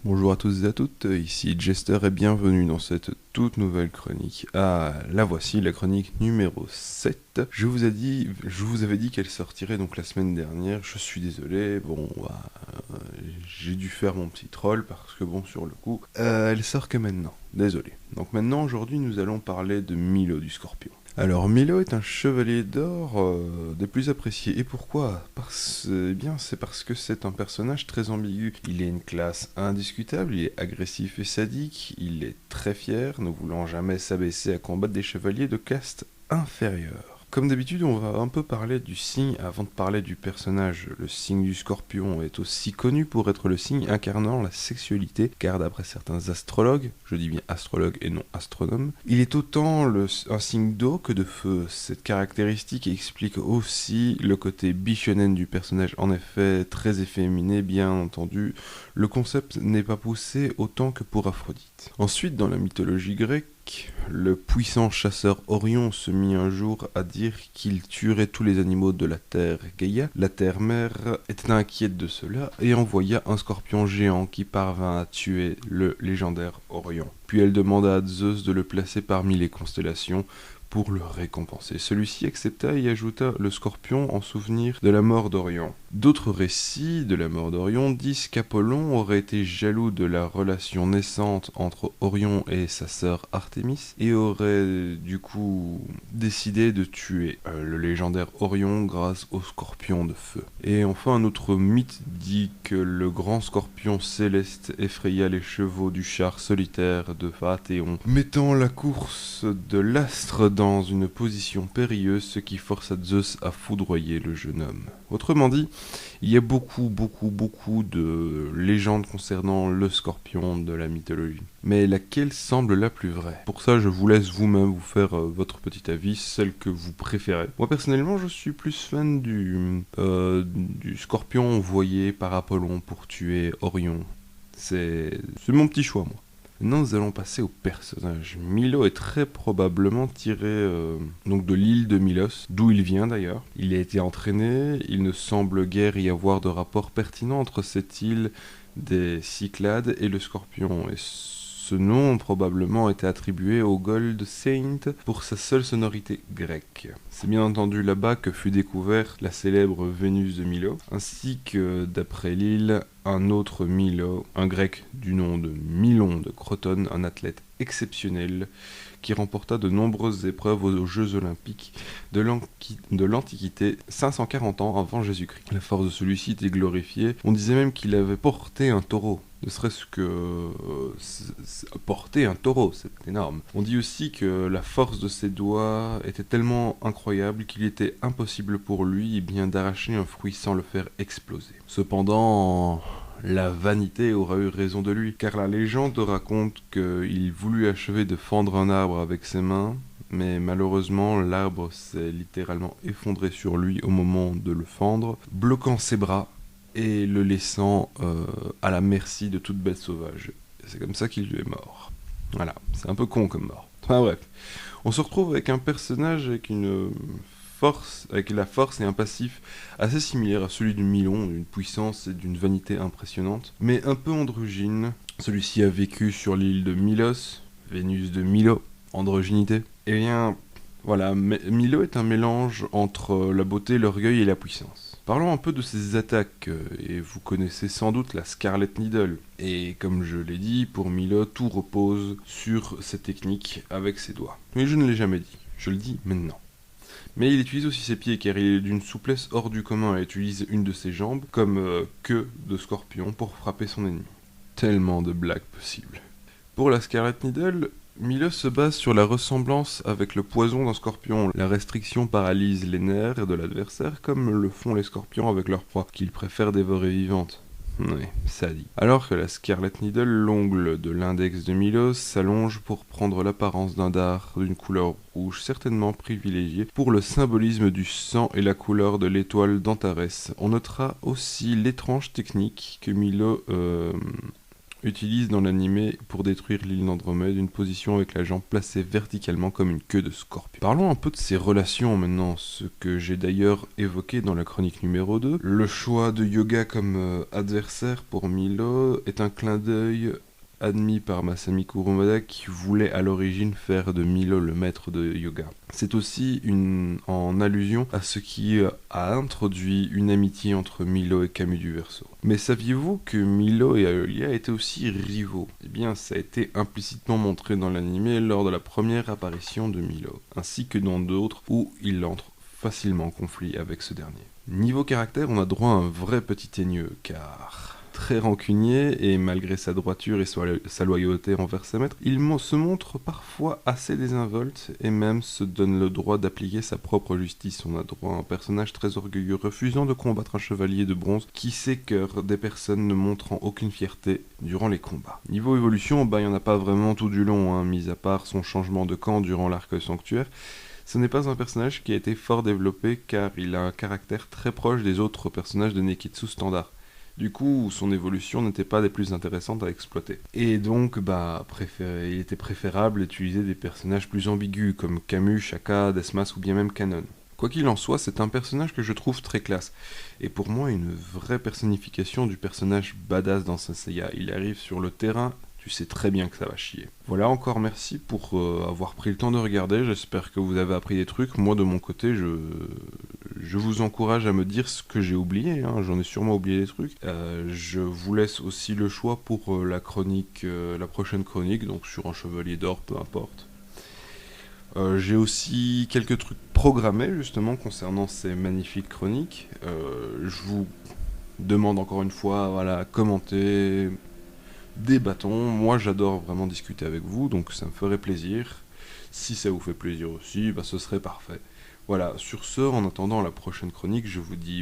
Bonjour à tous et à toutes, ici Jester et bienvenue dans cette toute nouvelle chronique. Ah, la voici, la chronique numéro 7. Je vous avais dit qu'elle sortirait donc la semaine dernière, je suis désolé, j'ai dû faire mon petit troll parce que bon, sur le coup, elle sort que maintenant, désolé. Donc maintenant, aujourd'hui, nous allons parler de Milo du Scorpion. Alors Milo est un chevalier d'or des plus appréciés. Et pourquoi? C'est parce que c'est un personnage très ambigu. Il est une classe indiscutable, il est agressif et sadique, il est très fier, ne voulant jamais s'abaisser à combattre des chevaliers de caste inférieure. Comme d'habitude, on va un peu parler du signe avant de parler du personnage. Le signe du Scorpion est aussi connu pour être le signe incarnant la sexualité, car d'après certains astrologues, je dis bien astrologues et non astronomes, il est autant un signe d'eau que de feu. Cette caractéristique explique aussi le côté bichonen du personnage, en effet très efféminé, bien entendu. Le concept n'est pas poussé autant que pour Aphrodite. Ensuite, dans la mythologie grecque, le puissant chasseur Orion se mit un jour à dire qu'il tuerait tous les animaux de la terre. Gaïa, la terre-mère, était inquiète de cela et envoya un scorpion géant qui parvint à tuer le légendaire Orion. Puis elle demanda à Zeus de le placer parmi les constellations pour le récompenser. Celui-ci accepta et ajouta le scorpion en souvenir de la mort d'Orion. D'autres récits de la mort d'Orion disent qu'Apollon aurait été jaloux de la relation naissante entre Orion et sa sœur Artémis et aurait du coup décidé de tuer le légendaire Orion grâce au scorpion de feu. Et enfin un autre mythe dit que le grand scorpion céleste effraya les chevaux du char solitaire de Phaéton, mettant la course de l'astre dans une position périlleuse, ce qui força Zeus à foudroyer le jeune homme. Autrement dit, il y a beaucoup de légendes concernant le scorpion de la mythologie. Mais laquelle semble la plus vraie? Pour ça, je vous laisse vous-même vous faire votre petit avis, celle que vous préférez. Moi, personnellement, je suis plus fan du scorpion envoyé par Apollon pour tuer Orion. C'est mon petit choix, moi. Maintenant, nous allons passer au personnage. Milo est très probablement tiré donc de l'île de Milos, d'où il vient d'ailleurs. Il a été entraîné, il ne semble guère y avoir de rapport pertinent entre cette île des Cyclades et le Scorpion. Et ce nom probablement été attribué au Gold Saint pour sa seule sonorité grecque. C'est bien entendu là-bas que fut découverte la célèbre Vénus de Milo, ainsi que, d'après l'île, un autre Milo, un grec du nom de Milon de Crotone, un athlète exceptionnel qui remporta de nombreuses épreuves aux Jeux Olympiques de l'Antiquité, 540 ans avant Jésus-Christ. La force de celui-ci était glorifiée. On disait même qu'il avait porté un taureau. Ne serait-ce que porter un taureau, c'est énorme. On dit aussi que la force de ses doigts était tellement incroyable qu'il était impossible pour lui d'arracher un fruit sans le faire exploser. Cependant, la vanité aura eu raison de lui, car la légende raconte qu'il voulut achever de fendre un arbre avec ses mains, mais malheureusement l'arbre s'est littéralement effondré sur lui au moment de le fendre, bloquant ses bras et le laissant à la merci de toute bête sauvage. C'est comme ça qu'il est mort. Voilà, c'est un peu con comme mort. Enfin bref, on se retrouve avec un personnage avec la force et un passif assez similaire à celui du Milon, d'une puissance et d'une vanité impressionnante, mais un peu androgyne. Celui-ci a vécu sur l'île de Milos, Vénus de Milo, androgynité. Eh bien, voilà, Milo est un mélange entre la beauté, l'orgueil et la puissance. Parlons un peu de ses attaques, et vous connaissez sans doute la Scarlet Needle. Et comme je l'ai dit, pour Milo, tout repose sur cette technique avec ses doigts. Mais je ne l'ai jamais dit, je le dis maintenant. Mais il utilise aussi ses pieds car il est d'une souplesse hors du commun et utilise une de ses jambes comme queue de scorpion pour frapper son ennemi. Tellement de blagues possibles. Pour la Scarlet Needle, Milo se base sur la ressemblance avec le poison d'un scorpion. La restriction paralyse les nerfs de l'adversaire comme le font les scorpions avec leur proie, qu'ils préfèrent dévorer vivante. Oui, ça dit. Alors que la Scarlet Needle, l'ongle de l'index de Milo, s'allonge pour prendre l'apparence d'un dard d'une couleur rouge certainement privilégiée pour le symbolisme du sang et la couleur de l'étoile d'Antares. On notera aussi l'étrange technique que Milo utilise dans l'animé pour détruire l'île d'Andromède une position avec la jambe placée verticalement comme une queue de scorpion. Parlons un peu de ses relations maintenant, ce que j'ai d'ailleurs évoqué dans la chronique numéro 2. Le choix de Yoga comme adversaire pour Milo est un clin d'œil admis par Masami Kurumada qui voulait à l'origine faire de Milo le maître de Yoga. C'est aussi en allusion à ce qui a introduit une amitié entre Milo et Camus du Verseau. Mais saviez-vous que Milo et Aeolia étaient aussi rivaux? Eh bien, ça a été implicitement montré dans l'anime lors de la première apparition de Milo, ainsi que dans d'autres où il entre facilement en conflit avec ce dernier. Niveau caractère, on a droit à un vrai petit teigneux, car très rancunier et malgré sa droiture et sa loyauté envers ses maîtres, il se montre parfois assez désinvolte et même se donne le droit d'appliquer sa propre justice. On a droit à un personnage très orgueilleux, refusant de combattre un chevalier de bronze qui s'écœure des personnes ne montrant aucune fierté durant les combats. Niveau évolution, il n'y en a pas vraiment tout du long, mis à part son changement de camp durant l'arc sanctuaire. Ce n'est pas un personnage qui a été fort développé car il a un caractère très proche des autres personnages de Neketsu standard. Du coup, son évolution n'était pas des plus intéressantes à exploiter. Et donc, il était préférable d'utiliser des personnages plus ambigus, comme Camus, Shaka, Desmas ou bien même Kanon. Quoi qu'il en soit, c'est un personnage que je trouve très classe. Et pour moi, une vraie personnification du personnage badass dans Saint Seiya. Il arrive sur le terrain, tu sais très bien que ça va chier. Voilà, encore merci pour avoir pris le temps de regarder. J'espère que vous avez appris des trucs. Moi, de mon côté, je vous encourage à me dire ce que j'ai oublié, j'en ai sûrement oublié des trucs. Je vous laisse aussi le choix pour la prochaine chronique, donc sur un chevalier d'or, peu importe. J'ai aussi quelques trucs programmés justement concernant ces magnifiques chroniques. Je vous demande encore une fois, commentez, débattons. Moi j'adore vraiment discuter avec vous, donc ça me ferait plaisir. Si ça vous fait plaisir aussi, ce serait parfait. Voilà, sur ce, en attendant la prochaine chronique, je vous dis